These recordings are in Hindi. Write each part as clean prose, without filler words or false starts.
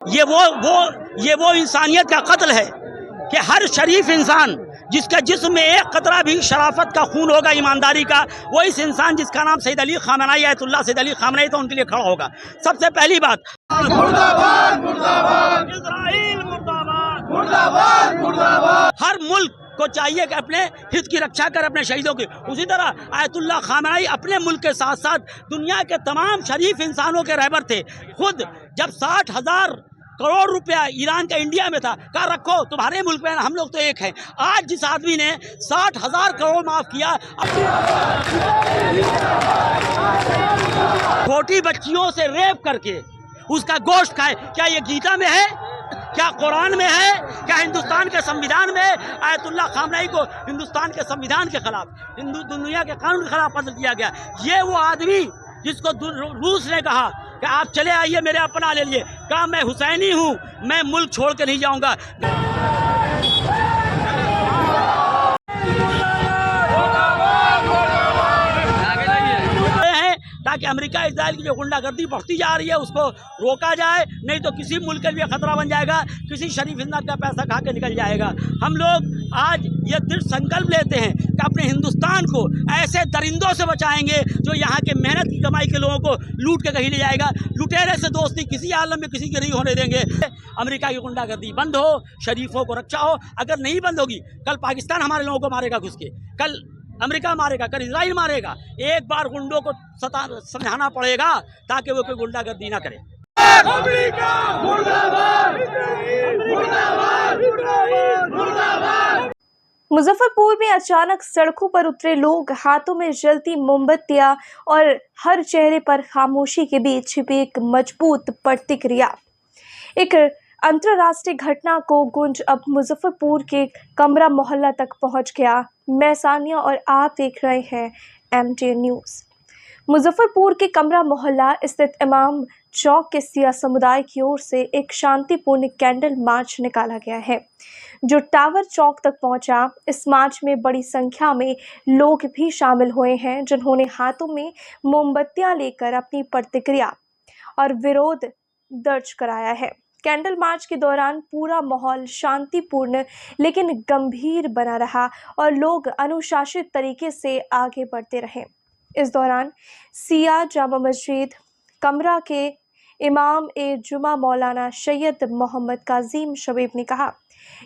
ये वो इंसानियत का कत्ल है कि हर शरीफ इंसान जिसके जिस्म में एक कतरा भी शराफत का खून होगा, ईमानदारी का, वो इस इंसान जिसका नाम Syed Ali Khamenei Ayatollah Syed Ali Khamenei तो उनके लिए खड़ा होगा। सबसे पहली बात, मुर्दाबाद मुर्दाबाद इज़राइल मुर्दाबाद, मुर्दाबाद मुर्दाबाद। हर मुल्क को चाहिए कि अपने हित की रक्षा कर, अपने शहीदों की। उसी तरह आयतुल्लाह खामनेई अपने मुल्क के साथ साथ दुनिया के तमाम शरीफ इंसानों के रहबर थे। खुद जब 60,000 करोड़ रुपया ईरान का इंडिया में था, कहा रखो तुम्हारे मुल्क में, हम लोग तो एक हैं। आज जिस आदमी ने 60,000 करोड़ माफ किया, छोटी बच्चियों से रेप करके उसका गोश्त खाए, क्या ये गीता में है? क्या कुरान में है? क्या हिंदुस्तान के संविधान में? आयतुल्लाह खामनेई को हिंदुस्तान के संविधान के खिलाफ, हिंदू दुनिया के कानून के खिलाफ कत्ल किया गया। ये वो आदमी जिसको रूस ने कहा कि आप चले आइए मेरे अपना ले लिए, कहा मैं हुसैनी हूँ, मैं मुल्क छोड़ के नहीं जाऊँगा। ताकि अमेरिका इजराइल की जो गुंडागर्दी बढ़ती जा रही है उसको रोका जाए, नहीं तो किसी मुल्क के लिए खतरा बन जाएगा, किसी शरीफ इंसान का पैसा खा के निकल जाएगा। हम लोग आज ये दृढ़ संकल्प लेते हैं कि अपने हिंदुस्तान को ऐसे दरिंदों से बचाएंगे जो यहाँ के मेहनत की कमाई के लोगों को लूट के कहीं ले जाएगा। लुटेरे से दोस्ती किसी आलम में किसी की नहीं होने देंगे। अमेरिका की गुंडागर्दी बंद हो, शरीफों को रक्षा हो। अगर नहीं बंद होगी, कल पाकिस्तान हमारे लोगों को मारेगा घुस के, कल अमेरिका मारेगा, कल इजराइल मारेगा। एक बार गुंडों को समझाना पड़ेगा ताकि वो कोई गुंडागर्दी ना करे। अमेरिका मुर्दाबाद, मुर्दाबाद, मुर्दाबाद। मुजफ्फरपुर में अचानक सड़कों पर उतरे लोग, हाथों में जलती मोमबत्तियां और हर चेहरे पर खामोशी के बीच छिपी एक मजबूत प्रतिक्रिया। एक अंतर्राष्ट्रीय घटना को गुंज अब मुजफ्फरपुर के कमरा मोहल्ला तक पहुंच गया। मैं सानिया और आप देख रहे हैं MTN न्यूज़। मुजफ्फरपुर के कमरा मोहल्ला स्थित इमाम चौक के सिया समुदाय की ओर से एक शांतिपूर्ण कैंडल मार्च निकाला गया है, जो टावर चौक तक पहुंचा। इस मार्च में बड़ी संख्या में लोग भी शामिल हुए हैं, जिन्होंने हाथों में मोमबत्तियां लेकर अपनी प्रतिक्रिया और विरोध दर्ज कराया है। कैंडल मार्च के दौरान पूरा माहौल शांतिपूर्ण लेकिन गंभीर बना रहा और लोग अनुशासित तरीके से आगे बढ़ते रहे। इस दौरान सिया जामा मस्जिद कमरा के इमाम जुमा मौलाना सैयद मोहम्मद काजिम शबीब ने कहा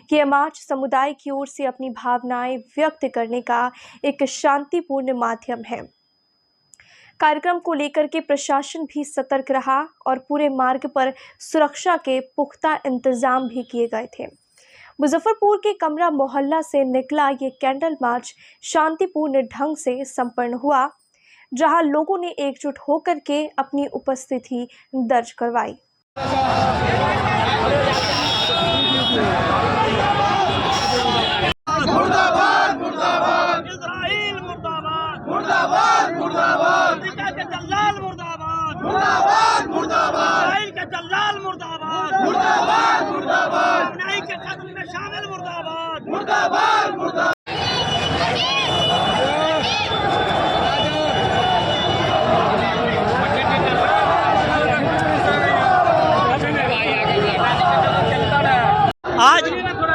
कि यह मार्च समुदाय की ओर से अपनी भावनाएं व्यक्त करने का एक शांतिपूर्ण माध्यम है। कार्यक्रम को लेकर के प्रशासन भी सतर्क रहा और पूरे मार्ग पर सुरक्षा के पुख्ता इंतजाम भी किए गए थे। मुजफ्फरपुर के कमरा मोहल्ला से निकला ये कैंडल मार्च शांतिपूर्ण ढंग से संपन्न हुआ, जहां लोगों ने एकजुट होकर के अपनी उपस्थिति दर्ज करवाई। मुर्दाबाद मुर्दाबाद, इज़राइल मुर्दाबाद, मुर्दाबाद मुर्दाबाद, अमेरिका के दल्लाल मुर्दाबाद, मुर्दाबाद मुर्दाबाद, इज़राइल के दल्लाल मुर्दाबाद, मुर्दाबाद मुर्दाबाद, खामनेई के कत्ल में शामिल मुर्दाबाद, मुर्दाबाद मुर्दाबाद।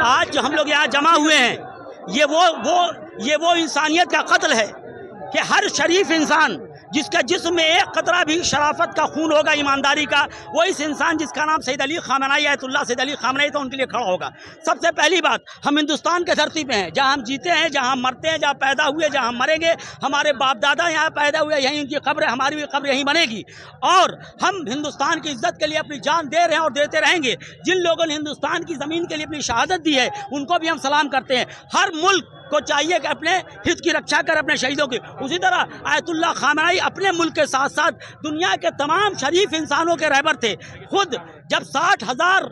आज जो हम लोग यहाँ जमा हुए हैं, ये वो इंसानियत का कत्ल है कि हर शरीफ इंसान जिसके जिस्म में एक कतरा भी शराफत का खून होगा, ईमानदारी का, वो इस इंसान जिसका नाम Syed Ali Khamenei Ayatollah Syed Ali Khamenei तो उनके लिए खड़ा होगा। सबसे पहली बात, हम हिंदुस्तान के धरती पे हैं, जहाँ हम जीते हैं, जहाँ हम मरते हैं, जहाँ पैदा हुए, जहाँ हम मरेंगे। हमारे बाप दादा यहाँ पैदा हुए, यहीं उनकी कब्र है, हमारी भी कब्र यहीं बनेगी। और हम हिंदुस्तान की इज्जत के लिए अपनी जान दे रहे हैं और देते रहेंगे। जिन लोगों ने हिंदुस्तान की ज़मीन के लिए अपनी शहादत दी है, उनको भी हम सलाम करते हैं। हर मुल्क को चाहिए कि अपने हित की रक्षा कर, अपने शहीदों की। उसी तरह आयतुल्लाह खामनेई अपने मुल्क के साथ साथ दुनिया के तमाम शरीफ इंसानों के रहबर थे। खुद जब 60,000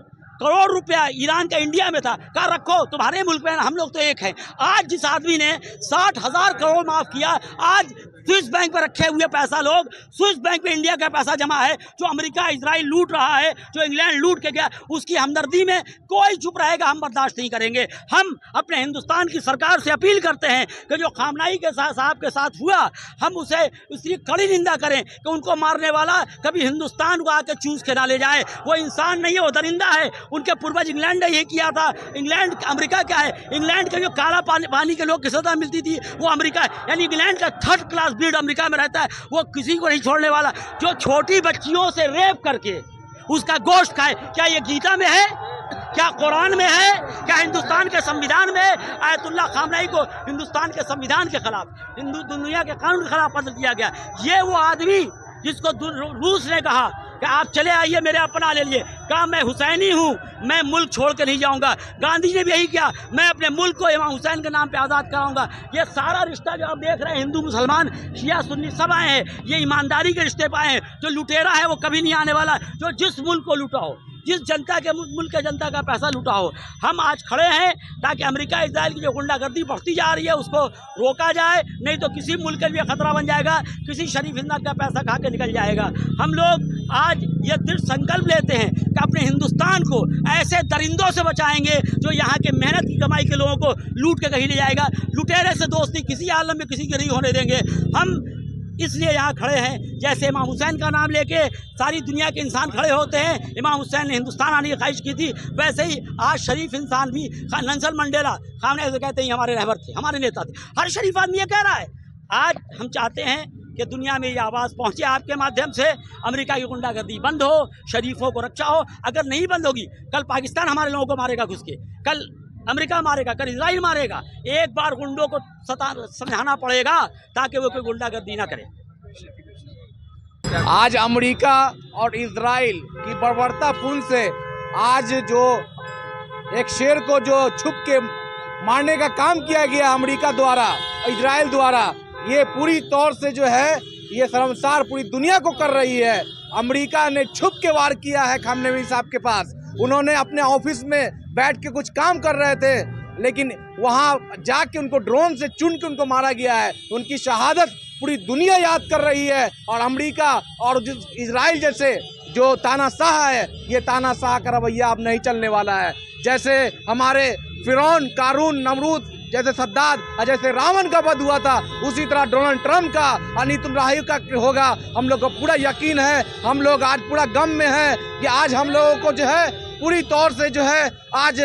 करोड़ रुपया ईरान का इंडिया में था, कहा रखो तुम्हारे मुल्क में, हम लोग तो एक हैं। आज जिस आदमी ने 60,000 करोड़ माफ किया, आज स्विस बैंक पर रखे हुए पैसा लोग, स्विस बैंक में इंडिया का पैसा जमा है, जो अमेरिका इजराइल लूट रहा है, जो इंग्लैंड लूट के गया, उसकी हमदर्दी में कोई चुप रहेगा, हम बर्दाश्त नहीं करेंगे। हम अपने हिंदुस्तान की सरकार से अपील करते हैं कि जो खामनाई के साथ साहब के साथ हुआ, हम उसे उसकी कड़ी निंदा करें कि उनको मारने वाला कभी हिंदुस्तान को आके चूस के ना ले जाए। वो इंसान नहीं है, वो दरिंदा है। उनके पूर्वज इंग्लैंड ने यही किया था। इंग्लैंड अमेरिका क्या है? इंग्लैंड के जो काला पानी के लोग की सजा मिलती थी वो अमेरिका है। यानी इंग्लैंड का थर्ड क्लास ब्रीड अमेरिका में रहता है, वो किसी को नहीं छोड़ने वाला। जो छोटी बच्चियों से रेप करके उसका गोश्त खाए, क्या ये गीता में है? क्या कुरान में है? क्या हिंदुस्तान के संविधान में? आयतुल्लाह खामनई को हिंदुस्तान के संविधान के खिलाफ, हिंदू दुनिया के कानून के खिलाफ कत्ल किया गया। ये वो आदमी जिसको रूस ने कहा कि आप चले आइए मेरे अपना ले लिए, कहा मैं हुसैनी हूँ, मैं मुल्क छोड़ के नहीं जाऊँगा। गांधी ने भी यही किया, मैं अपने मुल्क को इमाम हुसैन के नाम पे आज़ाद कराऊंगा। ये सारा रिश्ता जो आप देख रहे हैं, हिंदू मुसलमान शिया सुन्नी सब आए हैं, ये ईमानदारी के रिश्ते पाए हैं। जो लुटेरा है वो कभी नहीं आने वाला, जो जिस मुल्क को लूटा हो, जिस जनता के मुल्क के जनता का पैसा लूटा हो। हम आज खड़े हैं ताकि अमेरिका इजराइल की जो गुंडागर्दी बढ़ती जा रही है उसको रोका जाए, नहीं तो किसी मुल्क के लिए खतरा बन जाएगा, किसी शरीफ इंसान का पैसा खा के निकल जाएगा। हम लोग आज ये दृढ़ संकल्प लेते हैं कि अपने हिंदुस्तान को ऐसे दरिंदों से बचाएंगे जो यहाँ के मेहनत की कमाई के लोगों को लूट के कहीं ले जाएगा। लुटेरे से दोस्ती किसी आलम में किसी की नहीं होने देंगे। हम इसलिए यहाँ खड़े हैं, जैसे इमाम हुसैन का नाम लेके सारी दुनिया के इंसान खड़े होते हैं। इमाम हुसैन ने हिंदुस्तान आने की ख्वाहिश की थी, वैसे ही आज शरीफ इंसान भी, नेल्सन मंडेला खामने से कहते हैं हमारे रहबर थे, हमारे नेता थे। हर शरीफ आदमी ये कह रहा है। आज हम चाहते हैं कि दुनिया में ये आवाज़ पहुँचे आपके माध्यम से, अमेरिका की गुंडागर्दी बंद हो, शरीफों को रक्षा हो। अगर नहीं बंद होगी, कल पाकिस्तान हमारे लोगों को मारेगा घुस के, कल अमेरिका मारेगा, कल इजराइल मारेगा। एक बार गुंडों को समझाना पड़ेगा ताकि वो कोई गुंडागर्दी ना करे। आज अमेरिका और इजराइल की बर्बरतापूर्ण से आज जो एक शेर को जो छुप के मारने का काम किया गया अमेरिका द्वारा, इजराइल द्वारा, ये पूरी तौर से जो है ये शर्मसार पूरी दुनिया को कर रही है। अमेरिका ने छुप के वार किया है खामनेई साहब के पास। उन्होंने अपने ऑफिस में बैठ के कुछ काम कर रहे थे, लेकिन वहाँ जाके उनको ड्रोन से चुन के उनको मारा गया है। उनकी शहादत पूरी दुनिया याद कर रही है। और अमेरिका और इजराइल जैसे जो तानाशाह है, ये तानाशाह का रवैया अब नहीं चलने वाला है। जैसे हमारे फिरौन, कारून, नमरूद जैसे सद्दाद और जैसे रावण का वध हुआ था, उसी तरह डोनाल्ड ट्रंप का और नेतन्याहू का होगा। हम लोग को पूरा यकीन है। हम लोग आज पूरा गम में हैं कि आज हम लोगों को जो है पूरी तौर से जो है आज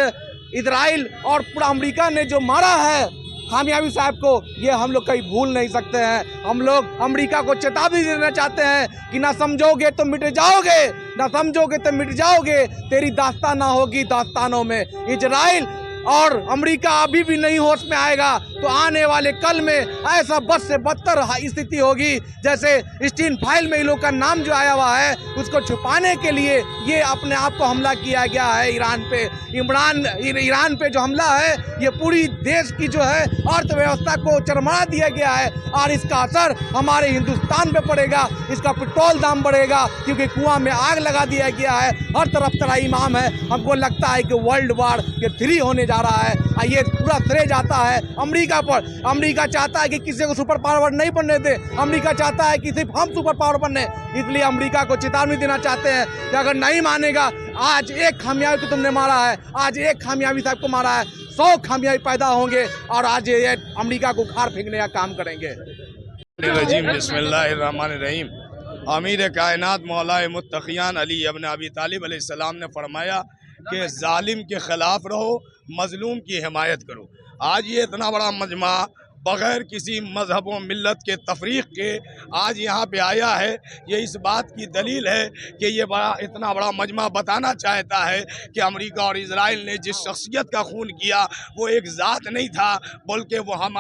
इजराइल और पूरा अमेरिका ने जो मारा है खामनई साहब को, ये हम लोग कहीं भूल नहीं सकते हैं। हम लोग अमेरिका को चेतावनी देना चाहते हैं कि ना समझोगे तो मिट जाओगे, ना समझोगे तो मिट जाओगे, तेरी दास्तान ना होगी दास्तानों में। इजराइल और अमेरिका अभी भी नहीं होश में आएगा तो आने वाले कल में ऐसा बद से बदतर स्थिति होगी। जैसे स्टीन फाइल में इन लोग का नाम जो आया हुआ है, उसको छुपाने के लिए ये अपने आप को हमला किया गया है ईरान पे। ईरान पे जो हमला है, ये पूरी देश की जो है अर्थव्यवस्था को चरमरा दिया गया है और इसका असर हमारे हिंदुस्तान पे पड़ेगा। इसका पेट्रोल दाम बढ़ेगा क्योंकि कुआं में आग लगा दिया गया है। हर तरफ तराईमाम है। हमको लगता है कि वर्ल्ड वार के 3 होने जा रहा है। ये पूरा श्रेय जाता है अमेरिका पर। अमेरिका चाहता है कि किसी को सुपर पावर नहीं बनने दे। अमेरिका चाहता है कि सिर्फ हम सुपर पावर बनने। इसलिए अमेरिका को चेतावनी देना चाहते हैं कि अगर नहीं मानेगा, आज एक खामनई को तुमने मारा है, आज एक खामनई साहब को मारा है, 100 खामनई पैदा होंगे और आज ये अमेरिका को खार फेंकने का काम करेंगे। बिस्मिल्लाहिर्रहमानिर्रहीम। अमीर कायनात मौलाए मुत्तक़ियान अली इब्न अबी तालिब अलैहिस्सलाम ने फरमाया कि जालिम के ख़िलाफ़ रहो, मज़लूम की हिमायत करो। आज ये इतना बड़ा मजमा बग़ैर किसी मज़हब व मिल्लत के तफरीक़ के आज यहाँ पे आया है, ये इस बात की दलील है कि ये इतना बड़ा मजमा बताना चाहता है कि अमेरिका और इजराइल ने जिस शख्सियत का खून किया वो एक ज़ात नहीं था, बल्कि वो हम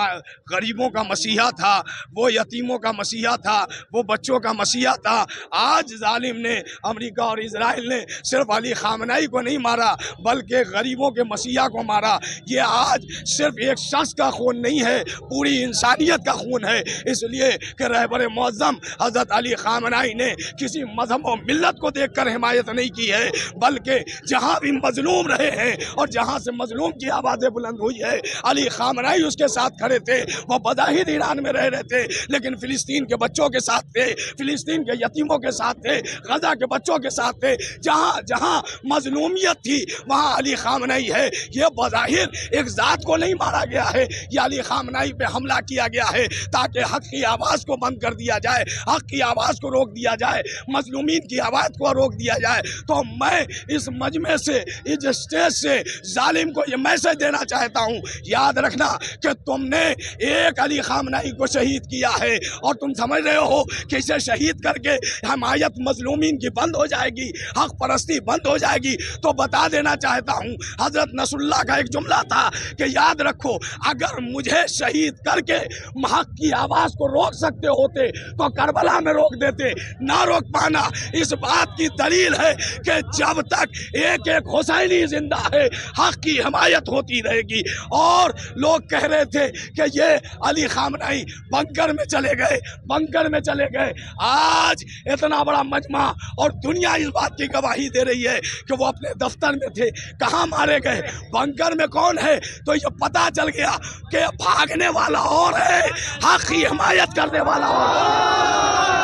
गरीबों का मसीहा था, वो यतीमों का मसीहा था, वो बच्चों का मसीहा था। आज जालिम ने, अमेरिका और इजराइल ने सिर्फ अली खामनई को नहीं मारा बल्कि गरीबों के मसीहा को मारा। ये आज सिर्फ एक शख्स का खून नहीं है, पूरी इंसानियत का खून है। इसलिए कि रहबर मुअज़्ज़म हज़रत अली ख़ामनाई ने किसी मज़हब और मिल्लत को देखकर हिमायत नहीं की है, बल्कि जहाँ भी मज़लूम रहे हैं और जहाँ से मज़लूम की आवाज़ें बुलंद हुई है, अली ख़ामनाई उसके साथ खड़े थे। वो बज़ाहिर ईरान में रह रहे थे, लेकिन फ़िलिस्तीन के बच्चों के साथ थे, फ़िलिस्तीन के यतीमों के साथ थे, गज़ा के बच्चों के साथ थे। जहाँ जहाँ मज़लूमियत थी वहाँ अली ख़ामनाई है। ये बज़ाहिर एक ज़ात को नहीं मारा गया है, ये अली ख़ामनाई पे हमला किया गया है ताकि हक़ की आवाज़ को बंद कर दिया जाए, हक़ की आवाज़ को रोक दिया जाए, मज़लूमीन की आवाज़ को रोक दिया जाए। तो मैं इस मजमे से, इस स्टेज से जालिम को ये मैसेज देना चाहता हूँ, याद रखना कि तुमने एक अली ख़ामनाई को शहीद किया है और तुम समझ रहे हो कि इसे शहीद करके हमायत मज़लूमीन की बंद हो जाएगी, हक़ परस्ती बंद हो जाएगी। तो बता देना चाहता हूँ, हज़रत नसरुल्लाह का एक जुमला था कि याद रखो, अगर मुझे शहीद करके हक़ की आवाज़ को रोक सकते होते तो करबला में रोक देते। ना रोक पाना इस बात की दलील है कि जब तक एक एक हुसैनी जिंदा है, हक़ की हिमायत होती रहेगी। और लोग कह रहे थे कि ये अली ख़ामनाई बंकर में चले गए, बंकर में चले गए। आज इतना बड़ा मजमा और दुनिया इस बात की गवाही दे रही है कि वो अपने दफ्तर में थे। कहाँ मारे गए, बंकर में कौन है? तो ये पता चल गया कि भागने वाला और है, हक़ की हिमायत करने वाला और है।